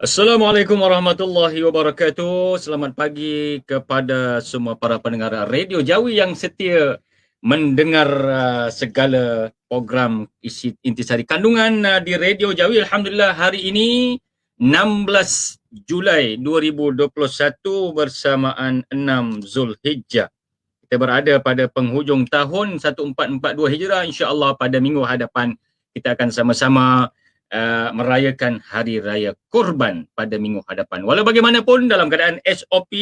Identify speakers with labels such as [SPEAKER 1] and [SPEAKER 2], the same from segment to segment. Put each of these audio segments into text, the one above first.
[SPEAKER 1] Assalamualaikum warahmatullahi wabarakatuh. Selamat pagi kepada semua para pendengar Radio Jawi yang setia mendengar segala program isi intisari kandungan di Radio Jawi. Alhamdulillah hari ini 16 Julai 2021 bersamaan 6 Zulhijjah. Kita berada pada penghujung tahun 1442 Hijrah. InsyaAllah pada minggu hadapan kita akan sama-sama merayakan Hari Raya Korban pada minggu hadapan. Walau bagaimanapun dalam keadaan SOP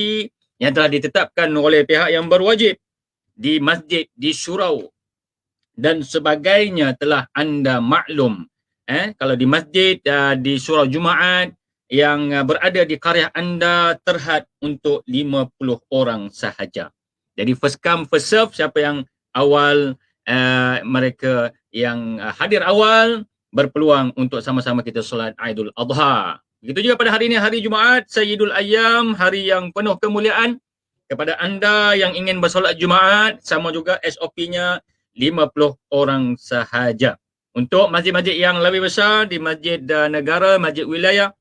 [SPEAKER 1] yang telah ditetapkan oleh pihak yang berwajib di masjid, di surau dan sebagainya telah anda maklum. Kalau di masjid, di surau Jumaat yang berada di qaryah anda terhad untuk 50 orang sahaja. Jadi first come first serve, siapa yang awal mereka yang hadir awal berpeluang untuk sama-sama kita solat Aidul Adha. Begitu juga pada hari ini, hari Jumaat, Sayyidul Ayyam, hari yang penuh kemuliaan. Kepada anda yang ingin bersolat Jumaat, sama juga SOP-nya 50 orang sahaja. Untuk masjid-masjid yang lebih besar, di masjid negara, masjid wilayah,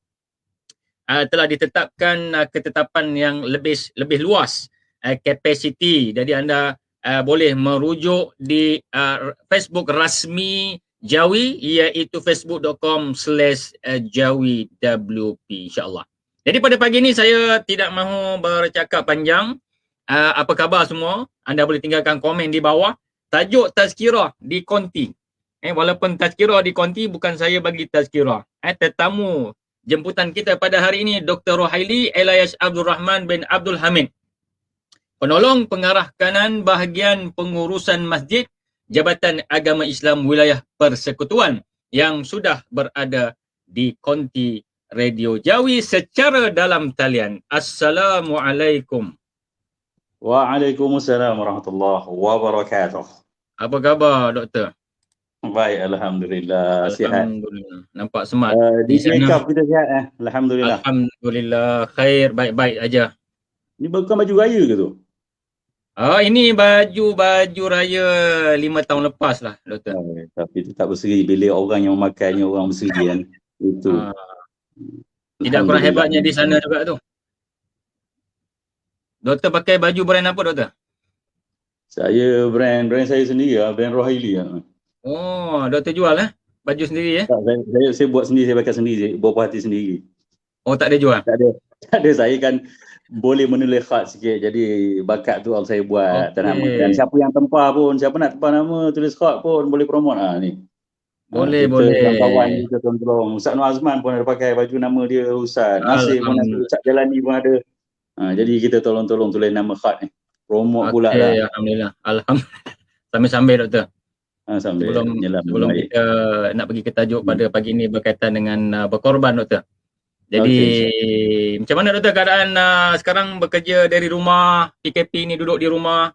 [SPEAKER 1] telah ditetapkan ketetapan yang lebih luas kapasiti. Jadi anda boleh merujuk di Facebook rasmi Jawi, iaitu facebook.com/jawiwp, insyaAllah. Jadi pada pagi ini saya tidak mahu bercakap panjang. Apa khabar semua? Anda boleh tinggalkan komen di bawah. Tajuk tazkirah di konti. Walaupun tazkirah di konti bukan saya bagi tazkirah. Tetamu jemputan kita pada hari ini Dr. Rohaili Elias Abdul Rahman bin Abdul Hamid, penolong pengarah kanan bahagian pengurusan masjid Jabatan Agama Islam Wilayah Persekutuan, yang sudah berada di konti Radio Jawi secara dalam talian. Assalamualaikum.
[SPEAKER 2] Waalaikumsalam warahmatullahi wabarakatuh.
[SPEAKER 1] Apa khabar, Doktor?
[SPEAKER 2] Baik, Alhamdulillah. Sihat.
[SPEAKER 1] Alhamdulillah. Nampak smart.
[SPEAKER 2] Di makeup kita sihat Alhamdulillah.
[SPEAKER 1] Alhamdulillah. Khair, baik-baik aja.
[SPEAKER 2] Ini bukan baju raya ke tu?
[SPEAKER 1] Ini baju raya 5 tahun lepas lah, Doktor.
[SPEAKER 2] Tapi tu tak berseri bila orang yang memakannya orang berseri kan. Itu.
[SPEAKER 1] Tidak kurang hebatnya di sana juga tu. Doktor pakai baju brand apa, Doktor?
[SPEAKER 2] Saya brand saya sendiri lah, brand Rohaili lah.
[SPEAKER 1] Oh, Doktor jual baju sendiri
[SPEAKER 2] Tak, saya buat sendiri, saya pakai sendiri, buat puas hati sendiri.
[SPEAKER 1] Oh, tak ada jual?
[SPEAKER 2] Tak ada, saya kan boleh menulis khat sikit, jadi bakat tu saya buat. Okay. Dan siapa yang tempah pun, siapa nak tempah nama, tulis khat pun boleh promote ni.
[SPEAKER 1] Boleh.
[SPEAKER 2] Kawan kita tolong. Ustaz Nur Azman pun ada pakai baju nama dia, Ustaz Nasir pun ada, Ustaz Jalani pun ada. Jadi kita tolong tulis nama khat ni. Promote pula lah.
[SPEAKER 1] Alhamdulillah. Sambil Doktor. Sebelum kita nak pergi ke tajuk pada pagi ni berkaitan dengan berkorban, Doktor. Jadi macam mana, Doktor, keadaan sekarang bekerja dari rumah, PKP ni duduk di rumah?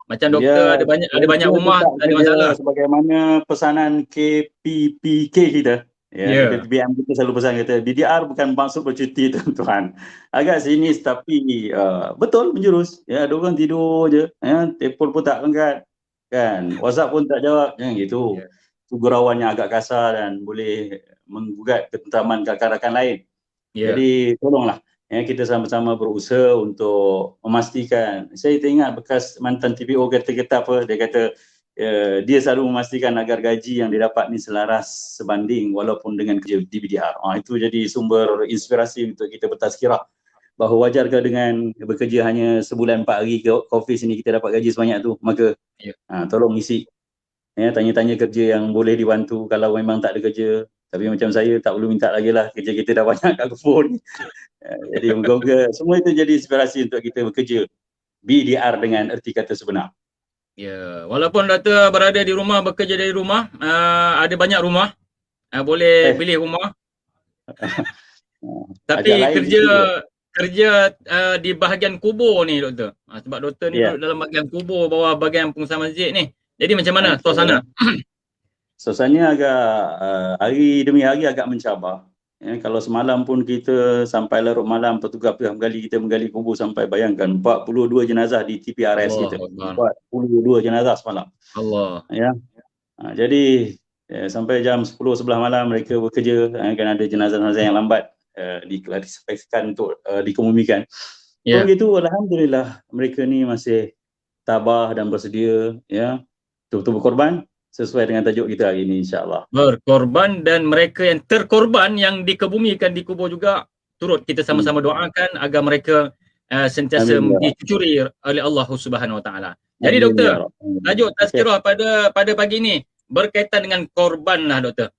[SPEAKER 1] Macam doktor ada banyak rumah, tak ada masalah.
[SPEAKER 2] Sebagaimana pesanan KPPK kita. BBM kita selalu pesan kata BDR bukan maksud bercuti, tuan-tuan. Agak sinis tapi betul menjurus. Ada orang tidur je, telefon pun tak angkat. Kan, WhatsApp pun tak jawab, jangan gitu. Gurauannya agak kasar dan boleh menggugat ketentaman rakan-rakan lain. Jadi tolonglah kita sama-sama berusaha untuk memastikan. Saya teringat bekas mantan TPO kata apa, dia kata dia selalu memastikan agar gaji yang dia dapat ni selaras sebanding walaupun dengan kerja di BDR. Itu jadi sumber inspirasi untuk kita bertazkirah bahawa wajarkah dengan bekerja hanya sebulan 4 hari ke office ni kita dapat gaji sebanyak tu. Maka tolong isi tanya-tanya kerja yang boleh dibantu kalau memang tak ada kerja. Tapi macam saya tak perlu minta lagi lah, kerja kita dah banyak kat phone. Jadi moga-moga semua itu jadi inspirasi untuk kita bekerja BDR dengan erti kata sebenar.
[SPEAKER 1] Walaupun Doktor berada di rumah, bekerja dari rumah, ada banyak rumah, boleh pilih rumah. Tapi kerja di bahagian kubur ni, Doktor. Sebab Doktor ni duduk dalam bahagian kubur, bawah bahagian pengusaha masjid ni. Jadi macam mana suasana?
[SPEAKER 2] Suasana agak hari demi hari agak mencabar. Kalau semalam pun kita sampai larut malam, petugas kita menggali kubur sampai bayangkan 42 jenazah di TPRS kita. 42 jenazah semalam.
[SPEAKER 1] Allah.
[SPEAKER 2] Jadi sampai jam 10-11 malam mereka bekerja, kan ada jenazah-jenazah yang lambat. diklarifikasikan untuk dikemumikan.
[SPEAKER 1] Ya.
[SPEAKER 2] Begitu, alhamdulillah mereka ni masih tabah dan bersedia, ya, betul-betul berkorban sesuai dengan tajuk kita hari ini, insya-Allah.
[SPEAKER 1] Berkorban, dan mereka yang terkorban yang dikebumikan dikubur juga turut kita sama-sama doakan agar mereka sentiasa
[SPEAKER 2] Amin ya Rabb.
[SPEAKER 1] dicucuri oleh Allah Subhanahu Wa Taala. Jadi
[SPEAKER 2] Amin
[SPEAKER 1] doktor,
[SPEAKER 2] ya Rabb.
[SPEAKER 1] tajuk
[SPEAKER 2] Okey.
[SPEAKER 1] tazkirah pada pagi ini berkaitan dengan korban lah doktor.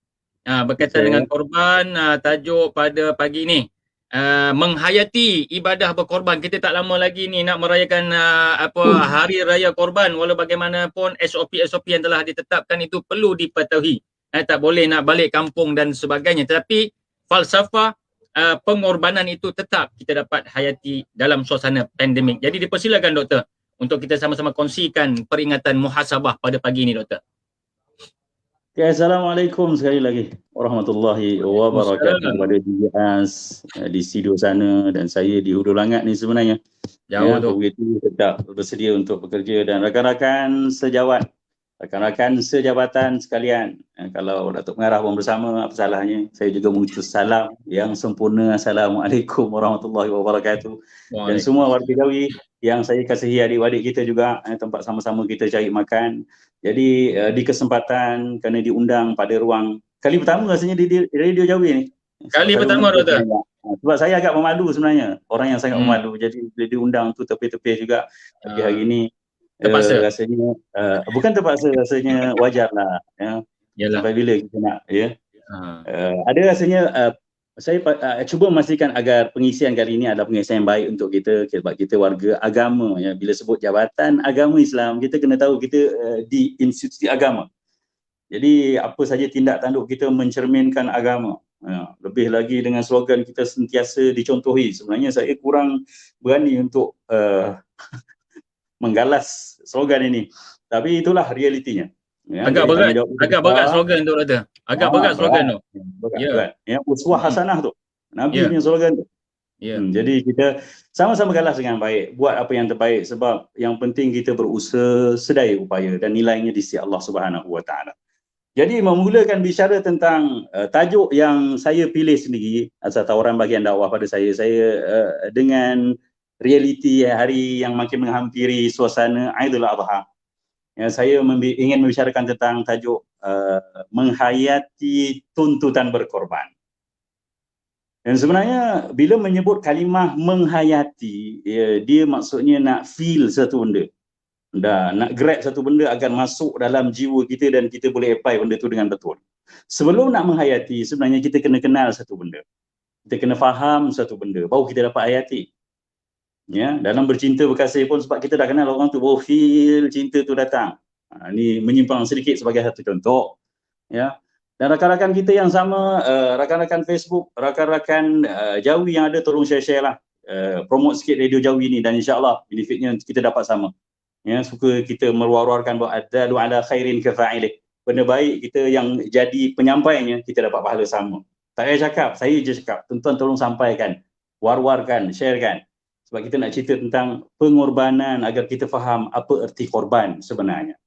[SPEAKER 1] Berkaitan dengan korban, tajuk pada pagi ini menghayati ibadah berkorban. Kita tak lama lagi ni nak merayakan hari raya korban. Walau bagaimanapun SOP yang telah ditetapkan itu perlu dipatuhi. Tak boleh nak balik kampung dan sebagainya. Tetapi falsafah pengorbanan itu tetap kita dapat hayati dalam suasana pandemik. Jadi dipersilakan doktor untuk kita sama-sama kongsikan peringatan muhasabah pada pagi ini doktor.
[SPEAKER 2] Okay, Assalamualaikum sekali lagi warahmatullahi wabarakatuh kepada DJAS di studio sana dan saya di Hulu Langat ni sebenarnya.
[SPEAKER 1] Jauh tu.
[SPEAKER 2] Begitu tetap bersedia untuk bekerja dan rakan-rakan sejawat, rakan-rakan sejabatan sekalian. Kalau Datuk Pengarah pun bersama, apa salahnya? Saya juga mengutus salam yang sempurna. Assalamualaikum warahmatullahi wabarakatuh. Dan semua warga Jawi yang saya kasihi, adik-adik kita juga, tempat sama-sama kita cari makan. Jadi di kesempatan kerana diundang pada ruang kali pertama rasanya di Radio Jawi ni.
[SPEAKER 1] Kali pertama doktor.
[SPEAKER 2] Sebab saya agak memalu sebenarnya, orang yang sangat memalu. Jadi diundang tu tepi-tepi juga. Tapi hari ni
[SPEAKER 1] terpaksa.
[SPEAKER 2] Rasanya bukan terpaksa, rasanya wajarlah, ya. Sampai bila kita nak, ya. Ada rasanya saya cuba memastikan agar pengisian kali ini adalah pengisian yang baik untuk kita sebab kita warga agama, ya. Bila sebut Jabatan Agama Islam, kita kena tahu kita di institusi agama. Jadi apa saja tindak tanduk kita mencerminkan agama. Lebih lagi dengan slogan kita sentiasa dicontohi. Sebenarnya saya kurang berani untuk menggalas slogan ini. Tapi itulah realitinya. Ya,
[SPEAKER 1] agak berat slogan tu doktor. Agak berat slogan tu.
[SPEAKER 2] Berat. Ya, uswah hasanah tu. Nabi punya slogan tu. Jadi kita sama-sama galas dengan baik, buat apa yang terbaik sebab yang penting kita berusaha sedaya upaya dan nilainya di sisi Allah Subhanahu Wa Taala. Jadi memulakan bicara tentang tajuk yang saya pilih sendiri atas tawaran bahagian dakwah pada saya dengan realiti hari yang makin menghampiri suasana Aidil Adha. Ya, saya ingin membicarakan tentang tajuk menghayati tuntutan berkorban. Dan sebenarnya bila menyebut kalimah menghayati, dia maksudnya nak feel satu benda. Nak grab satu benda agar masuk dalam jiwa kita dan kita boleh apply benda tu dengan betul. Sebelum nak menghayati, sebenarnya kita kena kenal satu benda. Kita kena faham satu benda, baru kita dapat hayati. Ya, dalam bercinta berkasih pun sebab kita dah kenal orang tu, baru feel cinta tu datang. Ini menyimpang sedikit sebagai satu contoh. Ya. Dan rakan-rakan kita yang sama, rakan-rakan Facebook, rakan-rakan Jawi yang ada, tolong share-share lah. Promote sikit Radio Jawi ni dan insya-Allah benefitnya kita dapat sama. Ya, suka kita meluar-luarkan bahawa adalu ala khairin kafa'ilih. Benda baik kita yang jadi penyampainya, kita dapat pahala sama. Tak payah cakap, saya je cakap. Tuan-tuan tolong sampaikan, war-warkan, sharekan. Sebab kita nak cerita tentang pengorbanan agar kita faham apa erti korban sebenarnya.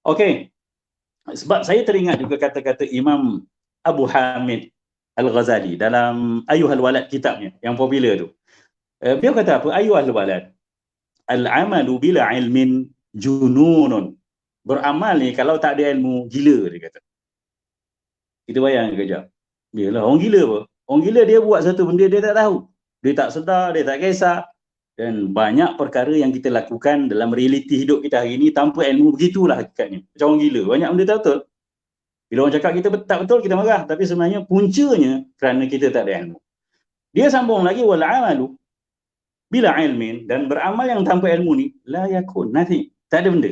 [SPEAKER 2] Okey. Sebab saya teringat juga kata-kata Imam Abu Hamid Al-Ghazali dalam Ayyuhal Walad kitabnya yang popular tu. Beliau kata apa? Ayyuhal Walad, al-amalu bila ilmin jununun. Beramal ni kalau tak ada ilmu, gila, dia kata. Kita bayang kejap. Yalah, orang gila apa? Orang gila dia buat satu benda dia tak tahu. Dia tak sedar, dia tak kisah. Dan banyak perkara yang kita lakukan dalam realiti hidup kita hari ini tanpa ilmu, begitulah hakikatnya. Macam orang gila, banyak benda tak betul. Bila orang cakap kita tak betul, kita marah. Tapi sebenarnya puncanya kerana kita tak ada ilmu. Dia sambung lagi, wal amalu bila ilmin, dan beramal yang tanpa ilmu ni, la yakun, nothing. Tak ada benda.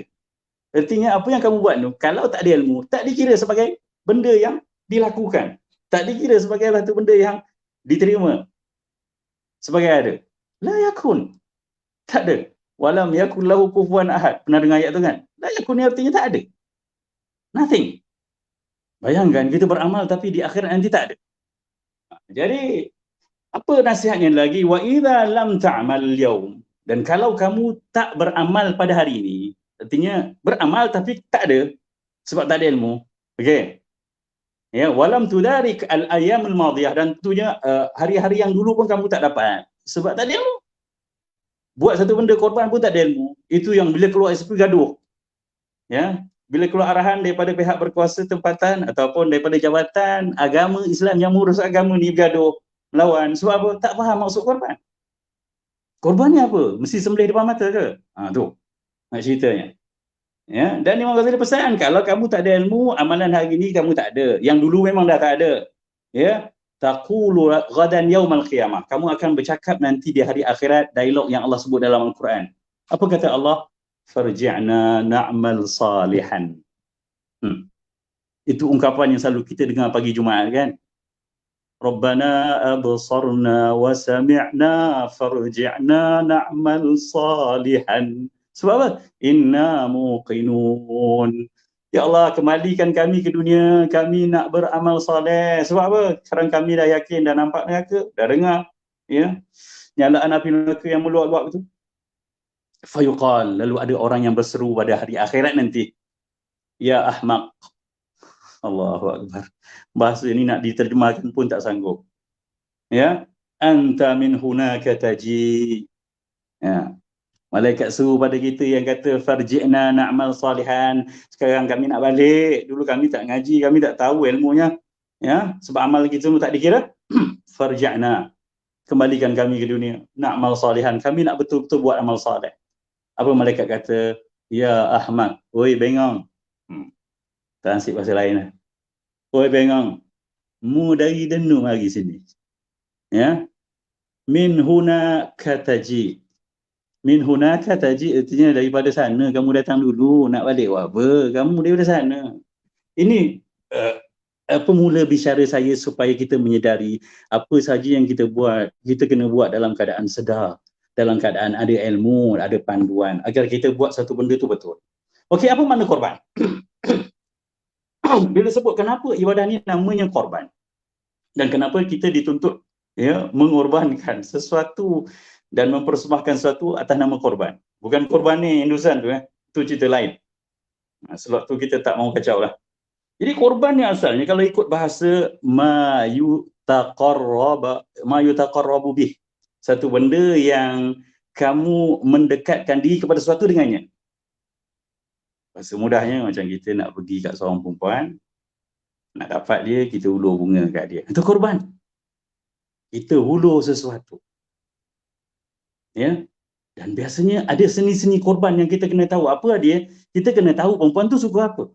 [SPEAKER 2] Artinya apa yang kamu buat tu, kalau tak ada ilmu, tak dikira sebagai benda yang dilakukan. Tak dikira sebagai satu benda yang diterima sebagai ada. La yakun. Tak ada. Walam yakun lahu kufuwan ahad. Pernah dengar ayat tu kan? La yakun ni artinya tak ada. Nothing. Bayangkan kita beramal tapi di akhirat nanti tak ada. Jadi apa nasihatnya lagi? Wa idza lam ta'mal yaum. Dan kalau kamu tak beramal pada hari ini, artinya beramal tapi tak ada sebab tak ada ilmu. Okey. Ya, walam tudarik al-ayyam al-madiyah, dan tentunya hari-hari yang dulu pun kamu tak dapat sebab tak ada ilmu. Buat satu benda korban pun tak ada ilmu. Itu yang bila keluar SP gaduh. Ya, bila keluar arahan daripada pihak berkuasa tempatan ataupun daripada jabatan agama Islam yang mengurus agama ni bergaduh melawan sebab apa? Tak faham maksud korban. Korbannya apa? Mesti sembelih depan mata ke? Tu nak ceritanya. Ya, dan Imam Ghazali pesan, kalau kamu tak ada ilmu, amalan hari ini kamu tak ada. Yang dulu memang dah tak ada. Ya, taqulu ghadan yaumal qiyamah. Kamu akan bercakap nanti di hari akhirat dialog yang Allah sebut dalam Al-Quran. Apa kata Allah? Farji'na na'mal salihan. Itu ungkapan yang selalu kita dengar pagi Jumaat kan? Rabbana absarna wa sami'na farji'na na'mal salihan. Sebab apa? Inna muqinun. Ya Allah, kembalikan kami ke dunia, kami nak beramal soleh. Sebab apa? Sekarang kami dah yakin, dah nampak neraka, dah dengar, ya, nyalaan api neraka yang meluap-luap itu. Fayuqal, lalu ada orang yang berseru pada hari akhirat nanti, ya ahmaq. Allahu Akbar. Bahasa ini nak diterjemahkan pun tak sanggup. Ya, anta min hunaka taji. Ya. Malaikat suruh pada kita yang kata farji'na na'mal salihan. Sekarang kami nak balik. Dulu kami tak ngaji, kami tak tahu ilmunya. Ya, sebab amal kita tak dikira. Farji'na. Kembalikan kami ke dunia. Na'mal salihan. Kami nak betul-betul buat amal salih. Apa malaikat kata? Ya Ahmad, oi bengong. Transip bahasa lain lah. Oi bengong. Mu dari denu mari sini. Ya. Min huna kataji. Min hunaka taji, artinya daripada sana kamu datang dulu, nak balik buat apa? Kamu daripada sana. Ini pemula bicara saya supaya kita menyedari apa saja yang kita buat, kita kena buat dalam keadaan sedar, dalam keadaan ada ilmu, ada panduan, agar kita buat satu benda tu betul. Okey, apa makna korban? Bila sebut kenapa ibadah ni namanya korban, dan kenapa kita dituntut ya mengorbankan sesuatu dan mempersembahkan sesuatu atas nama korban. Bukan korban ni Indusan tu, itu cerita lain. Sebab tu kita tak mau kacau lah. Jadi korban ni asalnya kalau ikut bahasa ma yutaqarrabu bih. Satu benda yang kamu mendekatkan diri kepada sesuatu dengannya. Bahasa mudahnya macam kita nak pergi kat seorang perempuan, nak dapat dia, kita hulur bunga kat dia. Itu korban. Kita hulur sesuatu. Ya, dan biasanya ada seni-seni korban yang kita kena tahu. Apa dia? Kita kena tahu perempuan tu suka apa.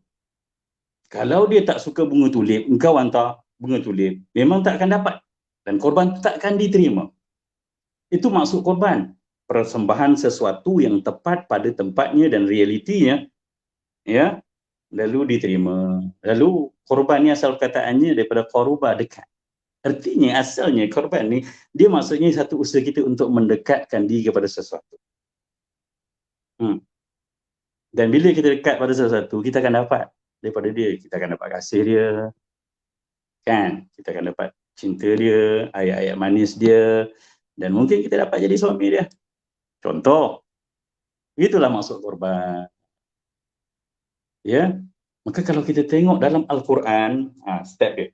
[SPEAKER 2] Kalau dia tak suka bunga tulip, engkau hantar bunga tulip, memang tak akan dapat. Dan korban tak akan diterima. Itu maksud korban. Persembahan sesuatu yang tepat pada tempatnya dan realitinya, ya, lalu diterima. Lalu korban ni asal perkataannya daripada qaruba, dekat. Artinya asalnya korban ni, dia maksudnya satu usaha kita untuk mendekatkan diri kepada sesuatu. Dan bila kita dekat pada sesuatu, kita akan dapat daripada dia. Kita akan dapat kasih dia. Kan? Kita akan dapat cinta dia, ayat-ayat manis dia. Dan mungkin kita dapat jadi suami dia. Contoh. Itulah maksud korban. Ya. Maka kalau kita tengok dalam Al-Quran, step dia.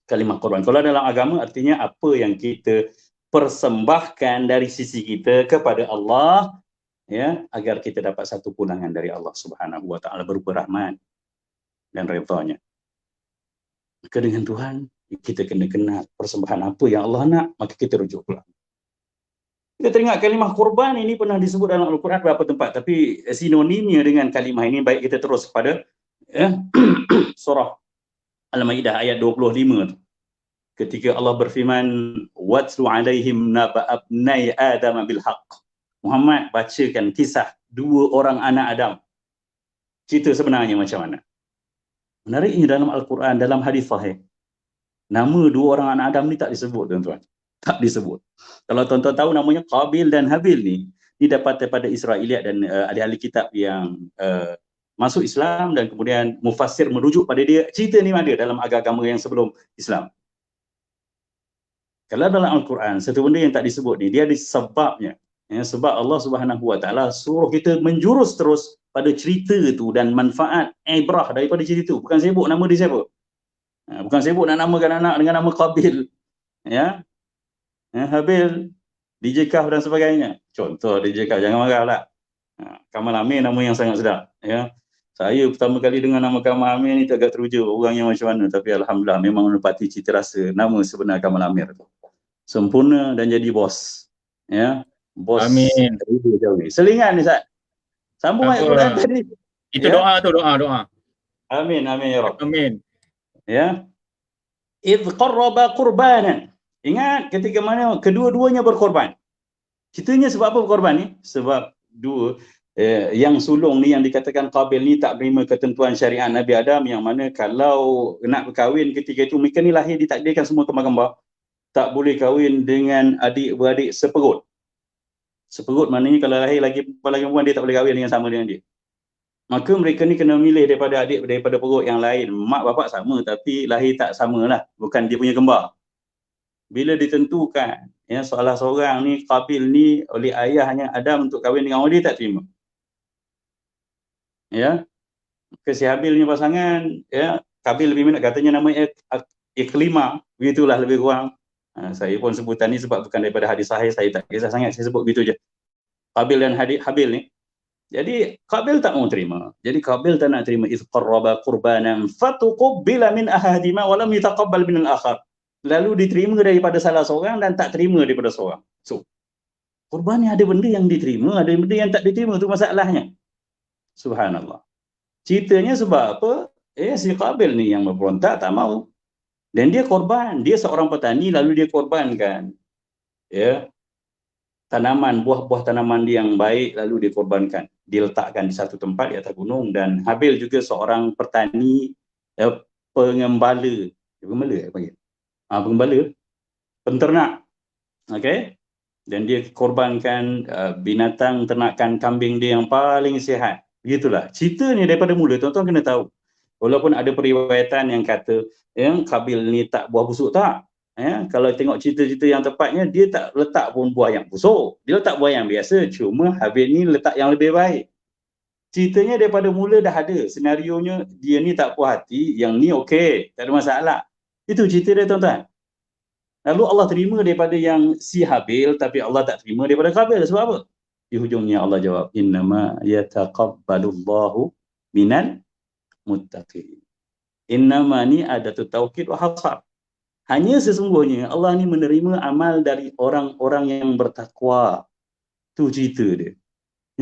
[SPEAKER 2] Kalimah korban. Kalau dalam agama artinya apa yang kita persembahkan dari sisi kita kepada Allah, ya, agar kita dapat satu punangan dari Allah Subhanahu wa taala berupa rahmat dan redha-Nya. Maka dengan Tuhan kita kena kenal persembahan apa yang Allah nak, maka kita rujuk pulang. Kita teringat kalimah korban ini pernah disebut dalam Al-Quran beberapa tempat, tapi sinonimnya dengan kalimah ini, baik kita terus pada surah Al-Maidah ayat 25 tu. Ketika Allah berfirman, watlu alaihim naba abnai Adam bil haqq. Muhammad bacakan kisah dua orang anak Adam. Cerita sebenarnya macam mana? Menariknya dalam Al-Quran, dalam hadis sahih, nama dua orang anak Adam ni tak disebut, tuan-tuan. Tak disebut. Kalau tuan-tuan tahu namanya Qabil dan Habil ni dapat daripada Israiliyat dan ahli-ahli kitab yang masuk Islam dan kemudian mufassir merujuk pada dia. Cerita ni ada dalam agama yang sebelum Islam. Kalau dalam Al-Quran, satu benda yang tak disebut ni, dia ada sebabnya. Ya, sebab Allah Subhanahu wa taala suruh kita menjurus terus pada cerita tu dan manfaat ibrah daripada cerita tu. Bukan sibuk nama dia siapa. Bukan sibuk nak namakan anak dengan nama Qabil. Ya. Habil, DJ Kaf dan sebagainya. Contoh DJ Kaf, jangan marahlah. Kamal Amir nama yang sangat sedap. Ya. Saya pertama kali dengar nama Kamal Amir ni agak teruja orangnya macam mana. Tapi Alhamdulillah memang menepati cita rasa nama sebenar Kamal Amir tu. Sempurna dan jadi bos. Ya. Bos
[SPEAKER 1] Amin.
[SPEAKER 2] Radio Jawi. Selingan ni Ustaz. Sambung ayat Quran tadi.
[SPEAKER 1] Itu doa tu, doa.
[SPEAKER 2] Amin, amin ya Rabb.
[SPEAKER 1] Amin.
[SPEAKER 2] Ya. Idh qarraba qurbanan. Ingat ketika mana kedua-duanya berkorban. Ceritanya sebab apa berkorban ni? Sebab dua yang sulung ni yang dikatakan Qabil ni tak terima ketentuan syariat Nabi Adam, yang mana kalau nak berkahwin ketika itu, mereka ni lahir ditakdirkan semua kembar-kembar. Tak boleh kahwin dengan adik-beradik seperut. Seperut maknanya kalau lahir lagi perempuan, dia tak boleh kahwin dengan sama dengan dia. Maka mereka ni kena milih daripada adik daripada perut yang lain. Mak bapak sama tapi lahir tak sama lah. Bukan dia punya kembar. Bila ditentukan ya salah seorang ni Qabil ni oleh ayahnya Adam untuk kahwin dengan orang, dia tak terima. Ya. Si Habil ni pasangan ya, Qabil lebih minat katanya nama Iklima, begitulah lebih kurang. Saya pun sebutan ni sebab bukan daripada hadis sahih, saya tak kisah sangat, saya sebut begitu je. Qabil dan Habil ni. Jadi Qabil tak mau terima. Jadi Qabil tak nak terima. Idh qarraba qurbanan fatuqabbala min ahadihima wa lam yutaqabbal min al-akhar. Lalu diterima daripada salah seorang dan tak terima daripada seorang. So, korban ni ada benda yang diterima, ada benda yang tak diterima, tu masalahnya. Subhanallah. Ceritanya sebab apa? Si Qabil ni yang memberontak, tak mau. Dan dia korban. Dia seorang petani lalu dia korbankan. Ya. Tanaman, buah-buah tanaman dia yang baik lalu dia korbankan. Diletakkan di satu tempat di atas gunung. Dan Habil juga seorang petani, pengembala. Pengembala apa panggil? Pengembala, penternak. Okey. Dan dia korbankan binatang ternakan kambing dia yang paling sihat. Begitulah. Cerita ni daripada mula, tuan-tuan kena tahu. Walaupun ada periwayatan yang kata yang Qabil ni tak buah busuk, tak. Kalau tengok cerita-cerita yang tepatnya, dia tak letak pun buah yang busuk. Dia letak buah yang biasa. Cuma Habil ni letak yang lebih baik. Ceritanya daripada mula dah ada. Senarionya dia ni tak puas hati, yang ni okey, tak ada masalah. Itu cerita dia, tuan-tuan. Lalu Allah terima daripada yang si Habil, tapi Allah tak terima daripada Qabil. Sebab apa? Di hujungnya Allah jawab, innama yataqabbalullahu minal muttaqin. Innama ni ada taukid wa hasar. Hanya sesungguhnya Allah ni menerima amal dari orang-orang yang bertakwa. Tu cerita dia.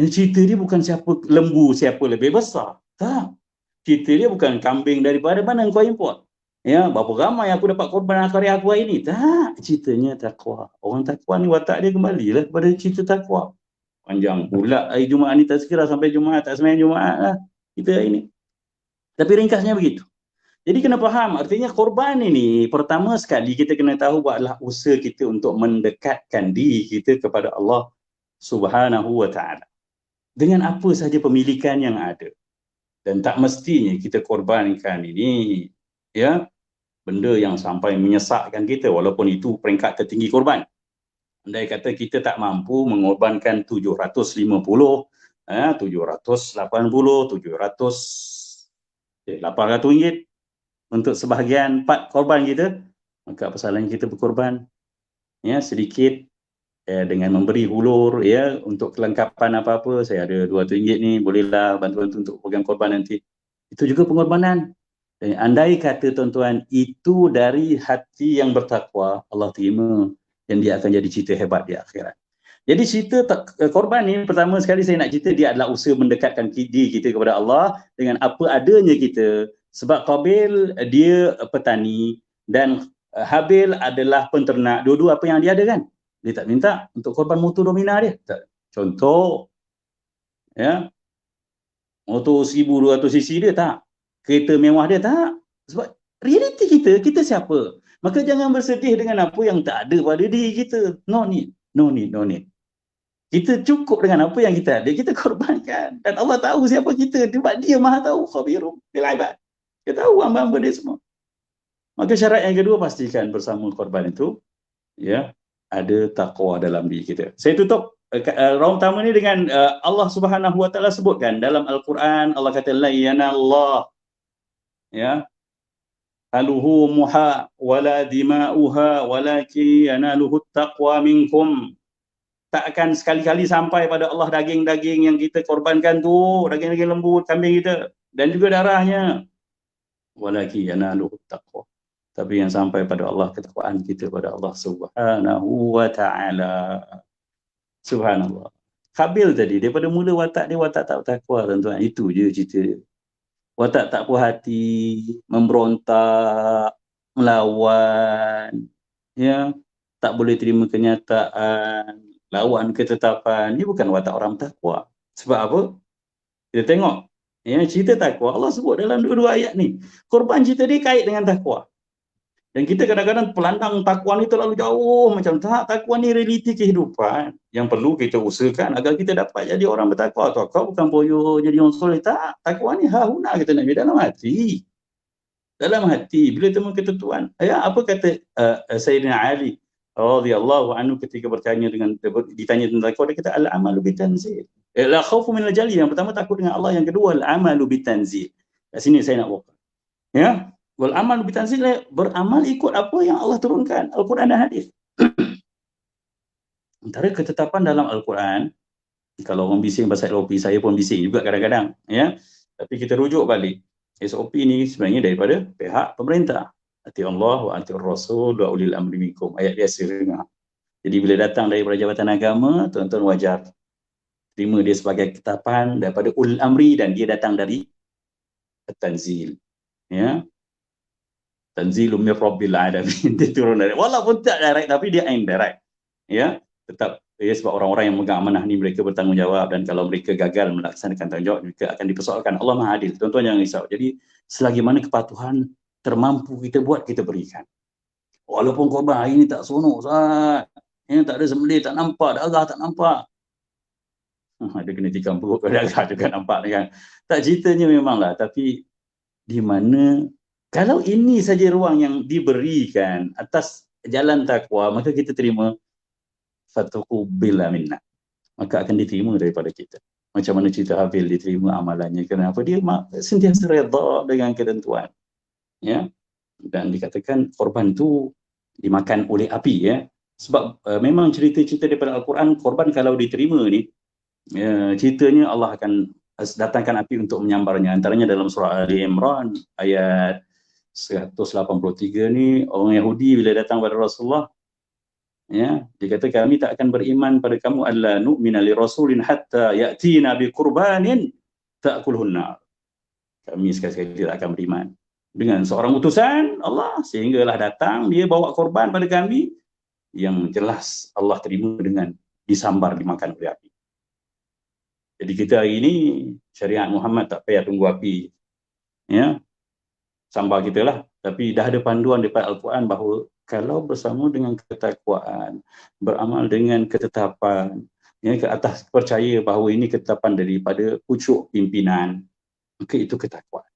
[SPEAKER 2] Cerita dia bukan siapa lembu, siapa lebih besar. Tak. Cerita dia bukan kambing daripada mana kau import. Ya, berapa ramai aku dapat korban karya aku hari ni. Tak, ceritanya takwa. Orang takwa ni watak dia kembalilah kepada cerita takwa. Panjang pula hari Jumaat ni tazkirah sampai Jumaat, tak sembahyang Jumaat lah kita hari ni. Tapi ringkasnya begitu. Jadi kena faham, artinya korban ini pertama sekali kita kena tahu adalah usaha kita untuk mendekatkan diri kita kepada Allah Subhanahu wa taala. Dengan apa sahaja pemilikan yang ada. Dan tak mestinya kita korbankan ini ya benda yang sampai menyesakkan kita, walaupun itu peringkat tertinggi korban. Andai kata kita tak mampu mengorbankan 750, 780, 800 ringgit untuk sebahagian part korban kita, maka apa salahnya kita berkorban ya sedikit dengan memberi hulur ya untuk kelengkapan apa-apa. Saya ada 200 ringgit ni, bolehlah bantu-bantu untuk program korban nanti. Itu juga pengorbanan. Dan andai kata tuan-tuan itu dari hati yang bertakwa, Allah terima dan dia akan jadi cerita hebat di akhirat. Jadi cerita korban ni pertama sekali saya nak cerita, dia adalah usaha mendekatkan diri kita kepada Allah dengan apa adanya kita. Sebab Qabil dia petani dan Habil adalah penternak. Dua-dua apa yang dia ada kan? Dia tak minta untuk korban motor Domina dia. Tak. Contoh ya. Motor 1200cc dia tak. Kereta mewah dia tak. Sebab realiti kita siapa? Maka jangan bersedih dengan apa yang tak ada pada diri kita. No need. Kita cukup dengan apa yang kita ada, kita korbankan. Dan Allah tahu siapa kita. Sebab dia maha tahu. Khabirum bil ibad. Dia tahu hamba-hamba dia semua. Maka syarat yang kedua, pastikan bersama korban itu ya ada takwa dalam diri kita. Saya tutup round pertama ni dengan Allah Subhanahu wa taala sebutkan dalam Al-Quran, Allah kata la yanallah ya luhumuha wala dima'uha walakin yanaluhu taqwa minkum. Tak akan sekali-kali sampai pada Allah daging-daging yang kita korbankan tu, daging-daging lembu kambing kita dan juga darahnya. Walakin yanaluhu taqwa. Tapi yang sampai pada Allah ketakwaan kita pada Allah Subhanahu wa taala. Subhanallah. Kabil tadi daripada mula watak dia watak tak bertakwa tuan-tuan. Itu je cerita dia. Watak tak puas hati, memberontak, melawan, ya, tak boleh terima kenyataan, lawan ketetapan. Ini bukan watak orang takwa. Sebab apa? Kita tengok, ya, cerita takwa Allah sebut dalam dua-dua ayat ni. Korban cerita dia kait dengan takwa. Dan kita kadang-kadang pelandang takwa ni terlalu jauh, macam tak, takwa ni realiti kehidupan yang perlu kita usahakan agar kita dapat jadi orang bertakwa. Takwa bukan poyo jadi orang soleh, tak. Takwa ni hahuna kita nak dalam hati. Dalam hati bila temu ketentuan. Ya, apa kata Sayyidina Ali radhiyallahu anhu ketika ditanya tentang takwa, dia kata al-amalu bitanzil. La khaufu minal jalil. Yang pertama takut dengan Allah, yang kedua al-amalu bitanzil. Kat sini saya nak buka. Ya, wal amal bitanzil, beramal ikut apa yang Allah turunkan, Al-Quran dan hadis. Antara ketetapan dalam Al-Quran, kalau orang bising pasal SOP, saya pun bising juga kadang-kadang, ya. Tapi kita rujuk balik. SOP ni sebenarnya daripada pihak pemerintah. Ati Allah wa ati Rasul wa ulil amri minkum. Ayat biasa dengar. Jadi bila datang daripada jabatan agama, tuan-tuan wajar terima dia sebagai ketetapan daripada ulil amri dan dia datang dari tanzil. Ya. Tanzilum min rabbil alamin. Dia turun direct. Walaupun tak direct tapi dia indirect. Ya, tetap ya, sebab orang-orang yang memegang amanah ni mereka bertanggungjawab, dan kalau mereka gagal melaksanakan tanggungjawab mereka akan dipersoalkan. Allah Maha Adil. Tuan-tuan jangan risau. Jadi selagi mana kepatuhan termampu kita buat, kita berikan. Walaupun korban hari ni tak seronok Ustaz. Ya, tak ada sembelih, tak nampak, darah tak nampak. Ada kena tikam perut darah juga nampak kan. Tak, ceritanya memanglah, tapi di mana kalau ini saja ruang yang diberikan atas jalan takwa, maka kita terima, fatuqubila minna, maka akan diterima daripada kita. Macam mana cerita Habil diterima amalannya, kenapa? Dia sentiasa redha dengan ketentuan. Ya. Dan dikatakan korban tu dimakan oleh api, ya. Sebab memang cerita-cerita daripada Al-Quran, korban kalau diterima ni, ceritanya Allah akan datangkan api untuk menyambarnya. Antaranya dalam surah Ali Imran ayat 183 ni, orang Yahudi bila datang pada Rasulullah, ya, dia kata kami tak akan beriman pada kamu, alla nu'mina li rasulin hatta ya'tina bi qurbanin ta'kulhun nar. Kami sekali-sekali tidak akan beriman dengan seorang utusan Allah sehinggalah datang dia bawa korban pada kami yang jelas Allah terima dengan disambar, dimakan oleh api. Jadi kita hari ini syariat Muhammad tak payah tunggu api, ya, sambar kita lah. Tapi dah ada panduan daripada Al-Quran bahawa kalau bersama dengan ketakwaan, beramal dengan ketetapan, ya, ke atas percaya bahawa ini ketetapan daripada pucuk pimpinan, maka itu ketakwaan.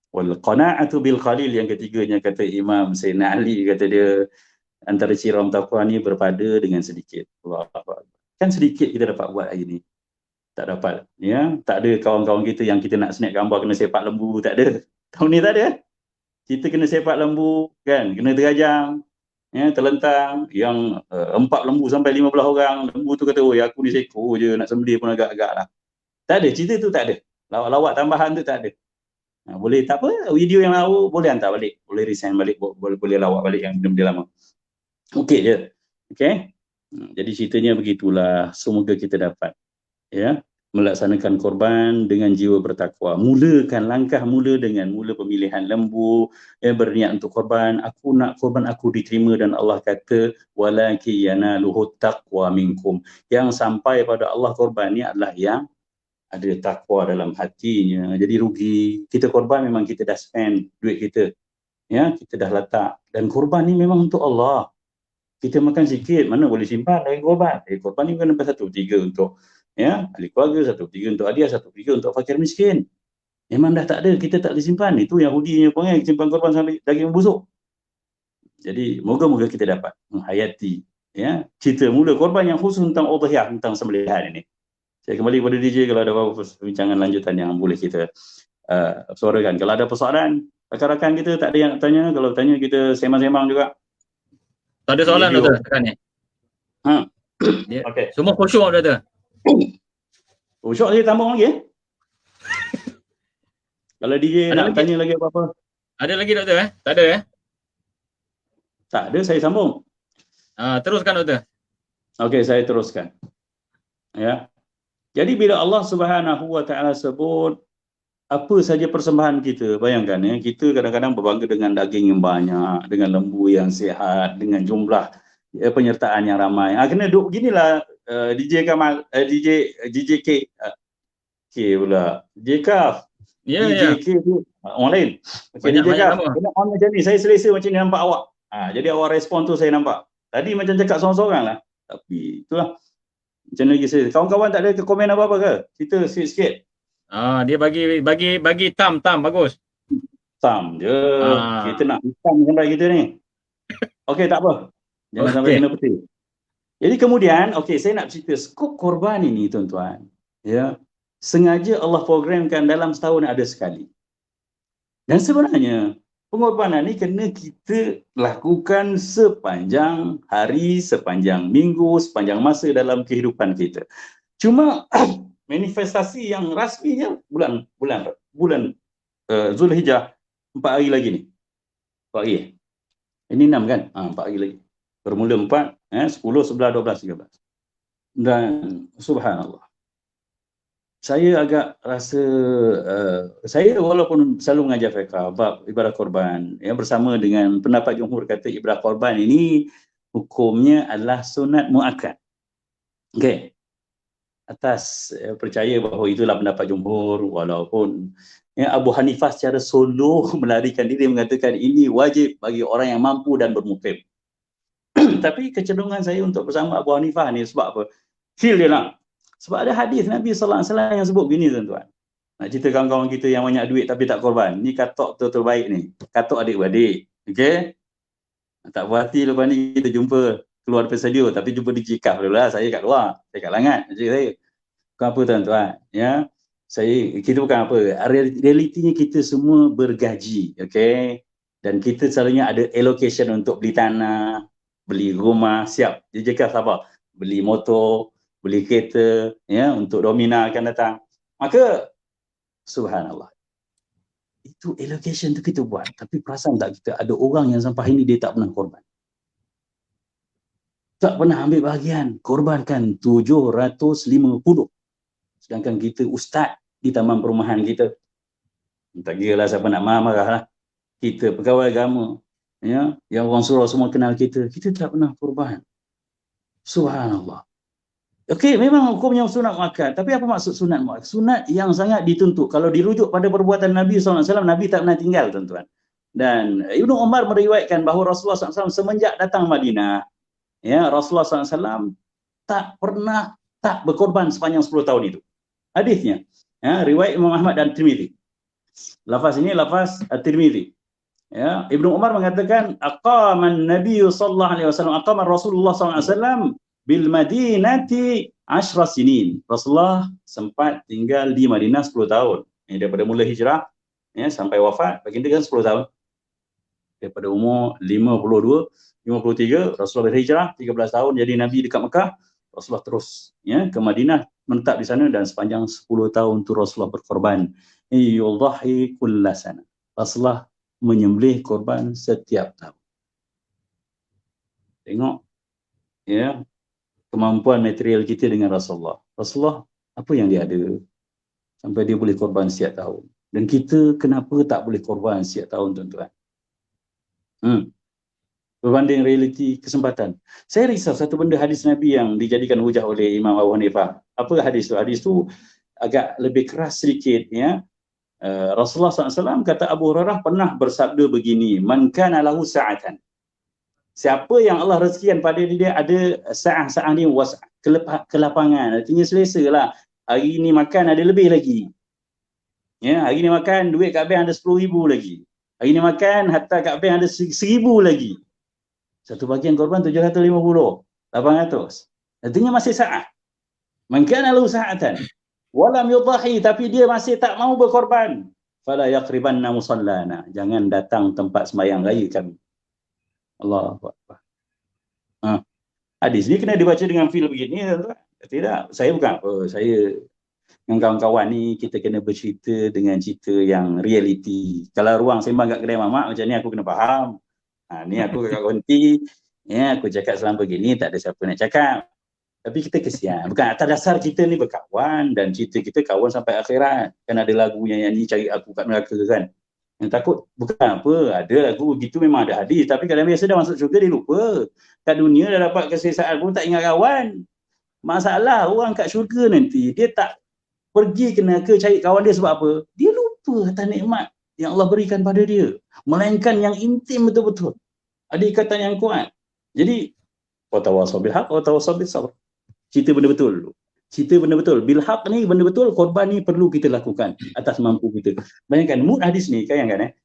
[SPEAKER 2] Wal qana'atu bil qalil, yang ketiganya kata Imam Sayyidina Ali, kata dia antara ciri orang takwa ni berpada dengan sedikit. Allah Akbar. Kan sedikit kita dapat buat hari ni. Tak dapat, ya. Tak ada kawan-kawan kita yang kita nak snap gambar kena sepak lembu, tak ada. Tahun ni tak ada. Kita kena sepak lembu, kan, kena terajang, ya, terlentang, yang 4 lembu sampai 15 orang. Lembu tu kata, oi aku ni seekor je, nak sembelih pun agak-agak lah. Tak ada, cerita tu tak ada. Lawak-lawak tambahan tu tak ada. Boleh, tak apa, video yang lalu boleh hantar balik, boleh resign balik, boleh lawak balik yang benda-benda lama. Okey je. Okey. Jadi ceritanya begitulah. Semoga kita dapat, ya, melaksanakan korban dengan jiwa bertakwa. Mulakan langkah mula dengan mula pemilihan lembu, ya, berniat untuk korban. Aku nak korban aku diterima, dan Allah kata walaki yanaluhu taqwa minkum. Yang sampai pada Allah korban ni adalah yang ada takwa dalam hatinya. Jadi rugi. Kita korban memang kita dah spend duit kita, ya, kita dah letak, dan korban ni memang untuk Allah. Kita makan sikit, mana boleh simpan dari korban. Korban ni bukan dapat 1/3 untuk, ya, ahli keluarga, 1/3 untuk hadiah, 1/3 untuk fakir miskin. Memang dah tak ada, kita tak boleh simpan. Itu Yahudi punya perangai, simpan korban sampai daging busuk. Jadi moga-moga kita dapat menghayati, ya, cerita mula korban yang khusus tentang udhiyah, tentang sembelihan ini. Saya kembali kepada DJ kalau ada apa-apa perbincangan lanjutan yang boleh kita suarakan. Kalau ada persoalan, Rakan-rakan kita tak ada yang nak tanya, kalau tanya kita sembang-sembang juga.
[SPEAKER 1] Tak ada soalan
[SPEAKER 2] Video.
[SPEAKER 1] Doktor tekan ni.
[SPEAKER 2] Okey.
[SPEAKER 1] Semua khusyuk Doktor.
[SPEAKER 2] Khusyuk lagi, tambah lagi Kalau DJ
[SPEAKER 1] Ada
[SPEAKER 2] nak
[SPEAKER 1] lagi?
[SPEAKER 2] tanya lagi apa-apa.
[SPEAKER 1] Ada lagi Doktor Tak ada
[SPEAKER 2] Tak ada, saya sambung.
[SPEAKER 1] Teruskan Doktor.
[SPEAKER 2] Okey, saya teruskan. Ya. Jadi bila Allah Subhanahu Wa Taala sebut apa saja persembahan kita, bayangkan ya, kita kadang-kadang berbangga dengan daging yang banyak, dengan lembu yang sihat, dengan jumlah penyertaan yang ramai. Kena duduk beginilah DJ Kamal, DJ K, K pula. DJ Kaf. DJ K tu orang lain. Okey, DJ Kaf. Kena on macam ni, saya selesa macam ni nampak awak. Jadi awak respon tu saya nampak. Tadi macam cakap seorang-seorang lah. Tapi itulah. Macam lagi saya. Kawan-kawan tak ada komen apa-apa ke? Cerita sikit-sikit.
[SPEAKER 1] Dia bagi tam bagus.
[SPEAKER 2] Tam je. Kita nak hitam sampai kita ni. Okey, tak apa. Jangan sampai kena peti. Jadi kemudian, okey, saya nak cerita skop korban ini tuan-tuan. Ya. Sengaja Allah programkan dalam setahun ada sekali. Dan sebenarnya pengorbanan ni kena kita lakukan sepanjang hari, sepanjang minggu, sepanjang masa dalam kehidupan kita. Cuma manifestasi yang rasminya bulan Zulhijjah, 4 hari lagi ni. 4 hari. Ini 6 kan? 4 hari lagi. Bermula 4, 10, 11, 12, 13. Dan subhanallah. Saya agak rasa saya walaupun selalu mengajar fiqh bab ibadah korban bersama dengan pendapat jumhur kata ibadah korban ini hukumnya adalah sunat muakkad. Okey. Atas percaya bahawa itulah pendapat jumhur, walaupun Abu Hanifah secara solo melarikan diri mengatakan ini wajib bagi orang yang mampu dan bermukim. Tapi kecenderungan saya untuk bersama Abu Hanifah ni sebab apa? Feel dia nak. Sebab ada hadis Nabi sallallahu alaihi wasallam yang sebut begini tuan-tuan. Nak cerita kawan-kawan kita yang banyak duit tapi tak korban. Ni katok betul-betul baik ni. Katok adik-beradik. Okey? Tak puas hati lepas ni kita jumpa keluar daripada studio tapi jumpa di Cikaf dulu lah. Saya kat luar. Saya kat Langat. Macam saya. Bukan apa tuan-tuan. Ya. Kita bukan apa. Realitinya kita semua bergaji. Okey? Dan kita selalunya ada allocation untuk beli tanah, beli rumah, siap. Di Cikaf apa? Beli motor, beli kereta, untuk Domina akan datang. Maka, subhanallah. Itu allocation tu kita buat. Tapi perasan tak kita ada orang yang sampai ini dia tak pernah korban. Tak pernah ambil bahagian. Korbankan 750. Sedangkan kita ustaz di taman perumahan kita. Tak kira lah siapa nak marah lah. Kita pegawai agama. Yang orang surau semua kenal kita. Kita tak pernah korban. Subhanallah. Okey, memang hukumnya sunat muakkad. Tapi apa maksud sunat muakkad? Sunat yang sangat dituntut. Kalau dirujuk pada perbuatan Nabi SAW, Nabi tak pernah tinggal, tuan-tuan. Dan Ibnu Umar meriwayatkan bahawa Rasulullah SAW semenjak datang Madinah, Rasulullah SAW tak pernah tak berkorban sepanjang 10 tahun itu. Hadisnya, riwayat Imam Ahmad dan Tirmizi. Lafaz ini lafaz Tirmizi. Ibnu Umar mengatakan, aqaman Nabi sallallahu alaihi wasallam, aqama Rasulullah sallallahu alaihi wasallam bil Madinati 10 sinin. Rasulullah sempat tinggal di Madinah 10 tahun. Daripada mula hijrah sampai wafat, baginda kan 10 tahun. Daripada umur 52, 53, Rasulullah berhijrah 13 tahun jadi Nabi dekat Mekah. Rasulullah terus ke Madinah, menetap di sana dan sepanjang 10 tahun tu Rasulullah berkorban. Yudhahi kullasana. Rasulullah menyembelih korban setiap tahun. Tengok kemampuan material kita dengan Rasulullah. Rasulullah apa yang dia ada sampai dia boleh korban setiap tahun. Dan kita kenapa tak boleh korban setiap tahun, tuan-tuan? Berbanding realiti kesempatan. Saya risau satu benda hadis Nabi yang dijadikan hujah oleh Imam Abu Hanifah. Apa hadis tu? Hadis tu agak lebih keras sedikit. Rasulullah SAW kata Abu Hurairah pernah bersabda begini, man kana lahu sa'atan. Siapa yang Allah rezekikan pada dia ada sa'ah ni kelapangan. Artinya selesa lah. Hari ni makan ada lebih lagi. Hari ni makan duit kat bank ada 10,000 lagi. Hari ni makan harta kat bank ada 1,000 lagi. Satu bahagian korban 750, 800. Artinya masih sa'ah. Man kana lahu sa'atan walam yudhahi, tapi dia masih tak mau berkorban. fala yaqribanna musallana. Jangan datang tempat sembahyang raya kami. Allahu Akbar. Hadis ni kena dibaca dengan feel begini, tuan. Tidak, saya bukan apa. Saya dengan kawan-kawan ni, kita kena bercerita dengan cerita yang realiti. Kalau ruang sembang kat kedai mamak, macam ni aku kena faham. Ni aku kat konti, aku cakap selama begini, tak ada siapa nak cakap. Tapi kita kesian. Bukan atas dasar kita ni berkawan dan cerita kita kawan sampai akhirat. Kan ada lagu yang nyanyi cari aku kat neraka kan. Yang takut bukan apa, ada lagu begitu memang ada hadis. Tapi kadang biasa dah masuk syurga dia lupa. Kat dunia dah dapat kesesaan pun tak ingat kawan. Masalah orang kat syurga nanti, dia tak pergi ke neraka cari kawan dia sebab apa? Dia lupa atas nikmat yang Allah berikan pada dia. Melainkan yang intim betul-betul. Ada ikatan yang kuat. Jadi, watawasau bil haq, watawasau bis sabr. Cerita benda betul dulu. Cerita benda betul. Bil haq ni benda betul, korban ni perlu kita lakukan atas mampu kita. Bayangkan mood hadis ni, bayangkan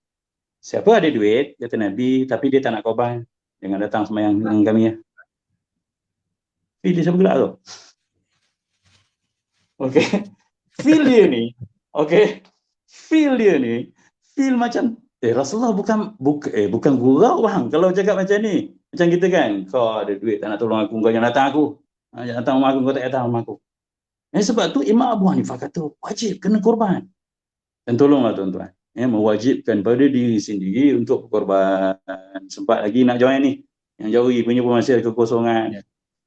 [SPEAKER 2] siapa ada duit, kata Nabi, tapi dia tak nak korban, jangan datang sembahyang dengan kami ya. Dia siapa gelak tu? Okey. Feel dia ni, okey. Feel dia ni, feel macam Rasulullah bukan gurau bang kalau cakap macam ni. Macam kita kan, kau ada duit tak nak tolong aku, kau jangan datang aku. Jangan datang rumah aku, kau tak datang rumah aku. Sebab tu Imam Abu Hanifah kata wajib kena korban. Dan tolonglah tuan-tuan, mewajibkan pada diri sendiri untuk berkorban. Sempat lagi nak join ni. Yang jauh punya pun masih ada kekosongan.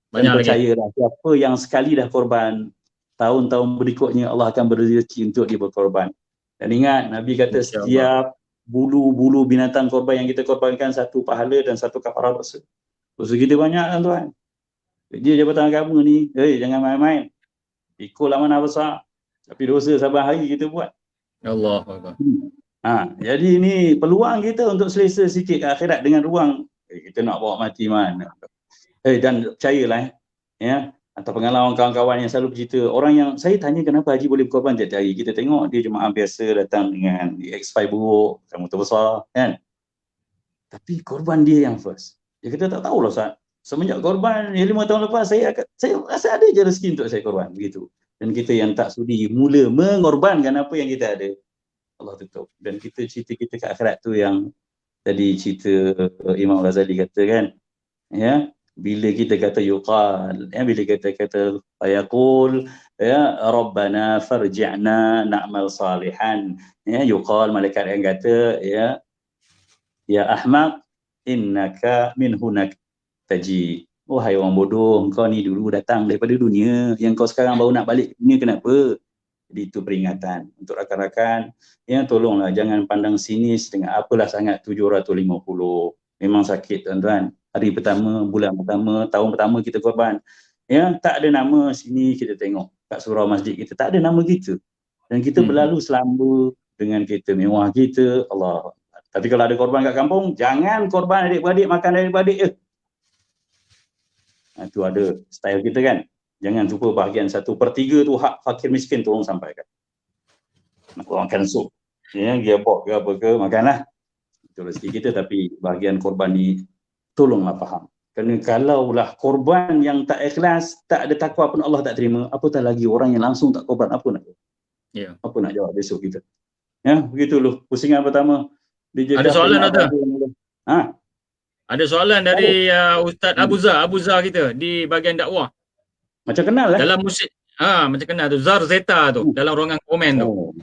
[SPEAKER 2] Dan percayalah siapa yang sekali dah korban, tahun-tahun berikutnya Allah akan beri rezeki untuk dia berkorban. Dan ingat Nabi kata setiap bulu-bulu binatang korban yang kita korbankan satu pahala dan satu kafarah dosa. Dosa kita banyak tuan-tuan. Dia jabatan agama ni, jangan main-main. Ikutlah mana besar. Tapi dosa sabar hari kita buat.
[SPEAKER 1] Allah.
[SPEAKER 2] Jadi ini peluang kita untuk selesa sikit ke akhirat dengan ruang kita nak bawa mati mana. Dan percayalah atau pengalaman kawan-kawan yang selalu bercerita, orang yang saya tanya kenapa Haji boleh berkorban tiap hari. Kita tengok dia jemaah biasa datang dengan X5 buruk, motor besar kan. Tapi korban dia yang first. Dia kata tak tahulah Ustaz. Semenjak korban 5 tahun lepas saya rasa ada je rezeki untuk saya korban begitu. Dan kita yang tak sudi mula mengorbankan apa yang kita ada, Allah tutup. Dan kita cerita kita ke akhirat tu yang tadi cerita Imam Ghazali kata kan, bila kita kata yuqal, bila kita kata ayaqul rabbana farji'na na'mal salihan, yuqal malaikat yang kata ya ahmaq innaka min hunak taji. Wahai orang bodoh, engkau ni dulu datang daripada dunia, yang kau sekarang baru nak balik dunia, kenapa? Jadi itu peringatan untuk rakan-rakan, tolonglah jangan pandang sinis dengan apalah sangat 750. Memang sakit tuan-tuan. Hari pertama, bulan pertama, tahun pertama kita korban. Tak ada nama sini kita tengok. Kat surau masjid kita tak ada nama kita. Dan kita berlalu selamba dengan kereta mewah kita. Allah. Tapi kalau ada korban kat kampung, jangan korban adik-beradik, makan adik-beradik je. Itu ada style kita kan. Jangan lupa bahagian 1/3 tu hak fakir miskin tolong sampaikan. Nak makan sup, gearbox ke apa ke, makanlah. Itu rezeki kita, tapi bahagian korban ni tolonglah faham. Kerana kalaulah korban yang tak ikhlas, tak ada takwa pun Allah tak terima, apatah lagi orang yang langsung tak korban, apa nak buat? Apa nak jawab besok kita? Begitu loh. Pusingan pertama.
[SPEAKER 1] Ada soalan ada? Ada soalan dari Ustaz Abu Zah kita di bahagian dakwah.
[SPEAKER 2] Macam kenal lah.
[SPEAKER 1] Dalam musik, macam kenal tu, Zar Zeta tu, dalam ruangan komen tu.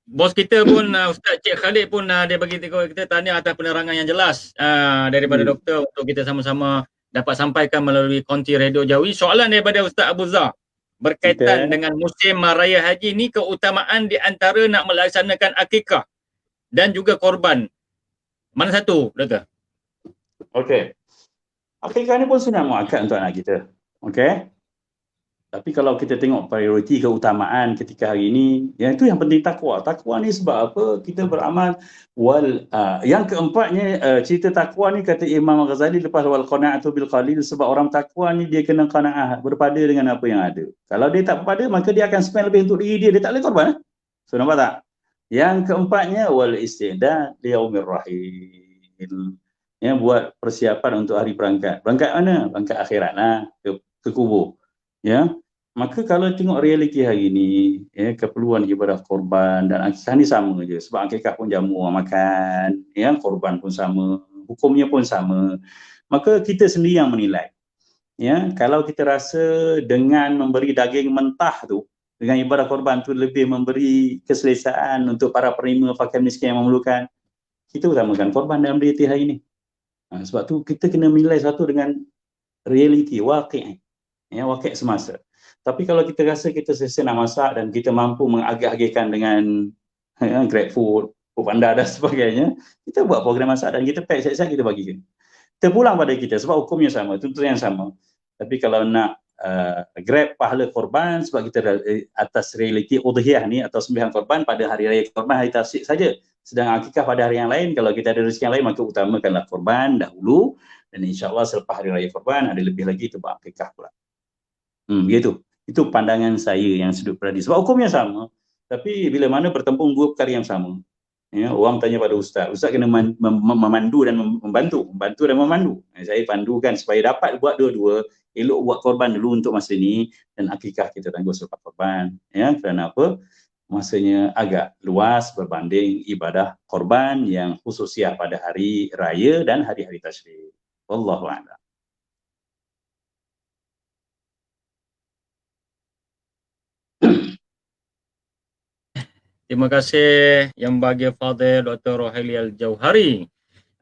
[SPEAKER 1] Bos kita pun Ustaz Cik Khalid pun dia bagi kita tanya atas penerangan yang jelas daripada doktor untuk kita sama-sama dapat sampaikan melalui konti Radio Jawi. Soalan daripada Ustaz Abu Zah berkaitan dengan musim raya haji ni, keutamaan di antara nak melaksanakan akikah dan juga korban. Mana satu, doktor?
[SPEAKER 2] Okey. Akikah ni pun sunnah muakkad untuk anak kita. Okey. Tapi kalau kita tengok prioriti keutamaan ketika hari ini, yang itu yang penting takwa. Takwa ni sebab apa? Kita beramal yang keempatnya cerita takwa ni kata Imam Ghazali lepas wal qanaatu bil qalil, sebab orang takwa ni dia kena qanaah, berpada dengan apa yang ada. Kalau dia tak berpada, maka dia akan spend lebih untuk diri dia tak boleh korban. So nampak tak? Yang keempatnya wal istidad li yaumir rahil. Buat persiapan untuk hari berangkat. Berangkat mana? Berangkat akhirat lah, ke kubur. Maka kalau tengok realiti hari ini, keperluan ibadah korban dan akikah ni sama je. Sebab akikah pun jamu orang makan, korban pun sama, hukumnya pun sama. Maka kita sendiri yang menilai. Kalau kita rasa dengan memberi daging mentah tu, dengan ibadah korban tu lebih memberi keselesaan untuk para penerima fakir miskin yang memerlukan, kita utamakan korban dalam realiti hari ini. Sebab tu kita kena menilai satu dengan realiti, waqi', waqi' semasa. Tapi kalau kita rasa kita selesa nak masak dan kita mampu mengagih-agihkan dengan GrabFood, Foodpanda dan sebagainya, kita buat program masak dan kita pack siap-siap kita bagikan. Terpulang pada kita sebab hukumnya sama, tuntutan yang sama. Tapi kalau nak grab pahala korban sebab kita atas realiti udhiyah ni atau sembahyang korban pada hari raya korban, hari tasyrik saja. Sedang akikah pada hari yang lain, kalau kita ada rezeki yang lain maka utamakanlah korban dahulu dan insya-Allah selepas hari raya korban ada lebih lagi itu buat akikah pula. Begitu. Itu pandangan saya yang sudut pradi. Sebab hukumnya sama, tapi bila mana bertempung dua perkara yang sama. Orang tanya pada ustaz kena memandu dan membantu dan memandu. Saya pandukan supaya dapat buat dua-dua, elok buat korban dulu untuk masa ini dan akikah kita tangguh selepas korban. Kerana apa? Masanya agak luas berbanding ibadah korban yang khususiah pada hari raya dan hari-hari tasyrik. Wallahu a'lam.
[SPEAKER 1] Terima kasih Yang Bahagia Fadil Dr. Rohaili Al-Jauhari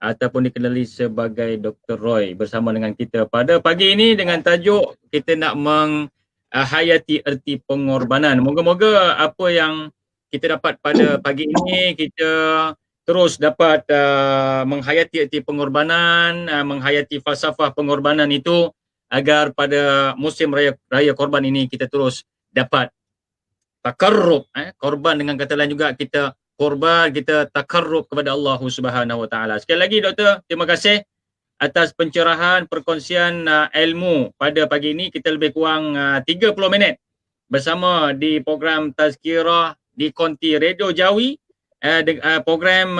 [SPEAKER 1] ataupun dikenali sebagai Dr. Roy bersama dengan kita pada pagi ini dengan tajuk kita nak menghayati erti pengorbanan. Moga-moga apa yang kita dapat pada pagi ini kita terus dapat menghayati erti pengorbanan, menghayati falsafah pengorbanan itu agar pada musim raya korban ini kita terus dapat takarrub, korban dengan kata lain juga kita korban, kita takarrub kepada Allah Subhanahu Wa Taala. Sekali lagi Doktor, terima kasih atas pencerahan, perkongsian ilmu pada pagi ini. Kita lebih kurang 30 minit bersama di program Tazkirah di Konti Radio Jawi, program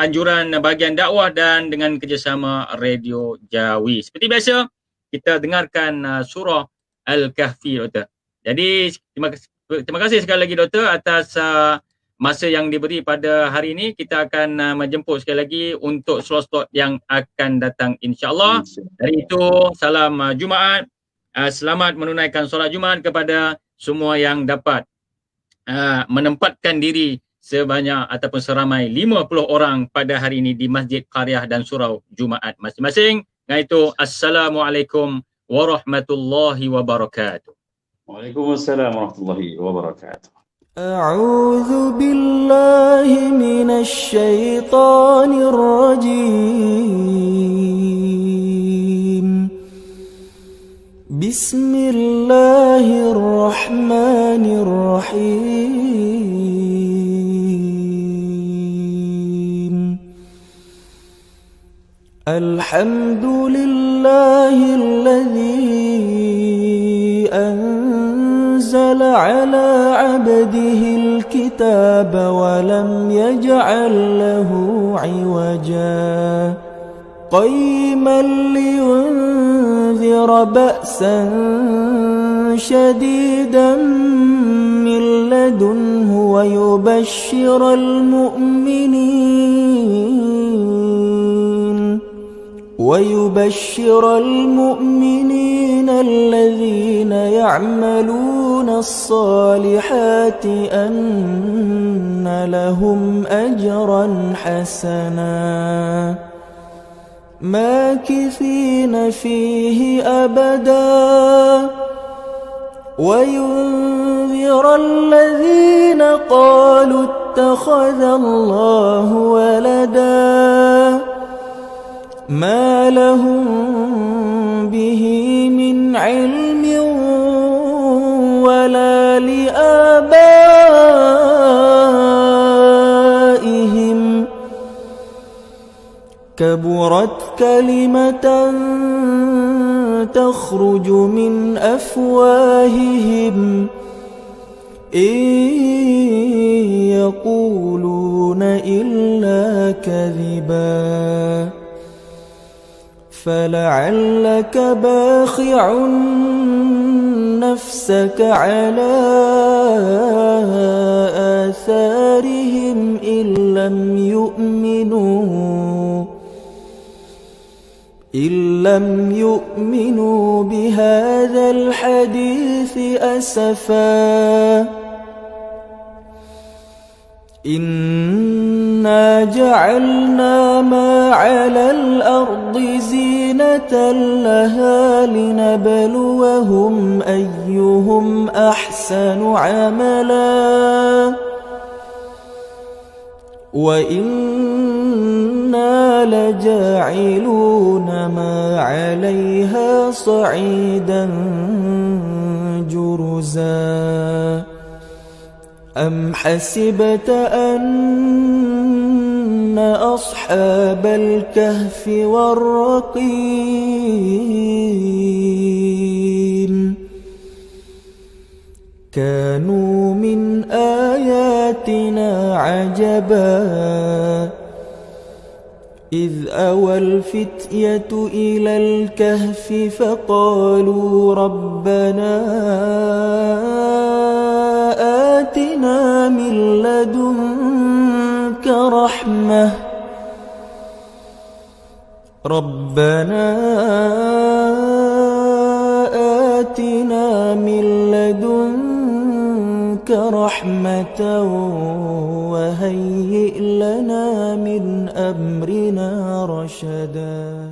[SPEAKER 1] anjuran bahagian dakwah dan dengan kerjasama Radio Jawi. Seperti biasa, kita dengarkan surah Al-Kahfi, Doktor. Jadi terima kasih sekali lagi Doktor atas masa yang diberi pada hari ini. Kita akan menjemput sekali lagi untuk slot-slot yang akan datang insya-Allah. Dari itu salam Jumaat. Selamat menunaikan solat Jumaat kepada semua yang dapat menempatkan diri sebanyak ataupun seramai 50 orang pada hari ini di Masjid Qaryah dan Surau Jumaat masing-masing. Dengan itu assalamualaikum warahmatullahi wabarakatuh.
[SPEAKER 2] Waalaikumsalam warahmatullahi wabarakatuh.
[SPEAKER 3] أعوذ بالله من الشيطان الرجيم بسم الله الرحمن الرحيم الحمد لله الذي أنزل على عبده الكتاب ولم يجعل له عوجا قيما لينذر بأسا شديدا من لدنه ويبشر المؤمنين الذين يعملون الصالحات أن لهم أجرا حسنا ماكثين فيه أبدا وينذر الذين قالوا اتخذ الله ولدا ما لهم به من علم ولا لآبائهم كبرت كلمة تخرج من أفواههم إن يقولون إلا كذبا فلعلك باخع نفسك على آثارهم إن لم يؤمنوا بهذا الحديث أسفا إنا جعلنا ما على الأرض زينة لها لنبلوهم أيهم أحسن عملا وإنا لجاعلون ما عليها صعيدا جرزا أم حسبت أن أصحاب الكهف والرقيم كانوا من آياتنا عجبا إذ أوى الفتية إلى الكهف فقالوا ربنا آتنا من لدنك رحمة وهيئ لنا من أمرنا رشدا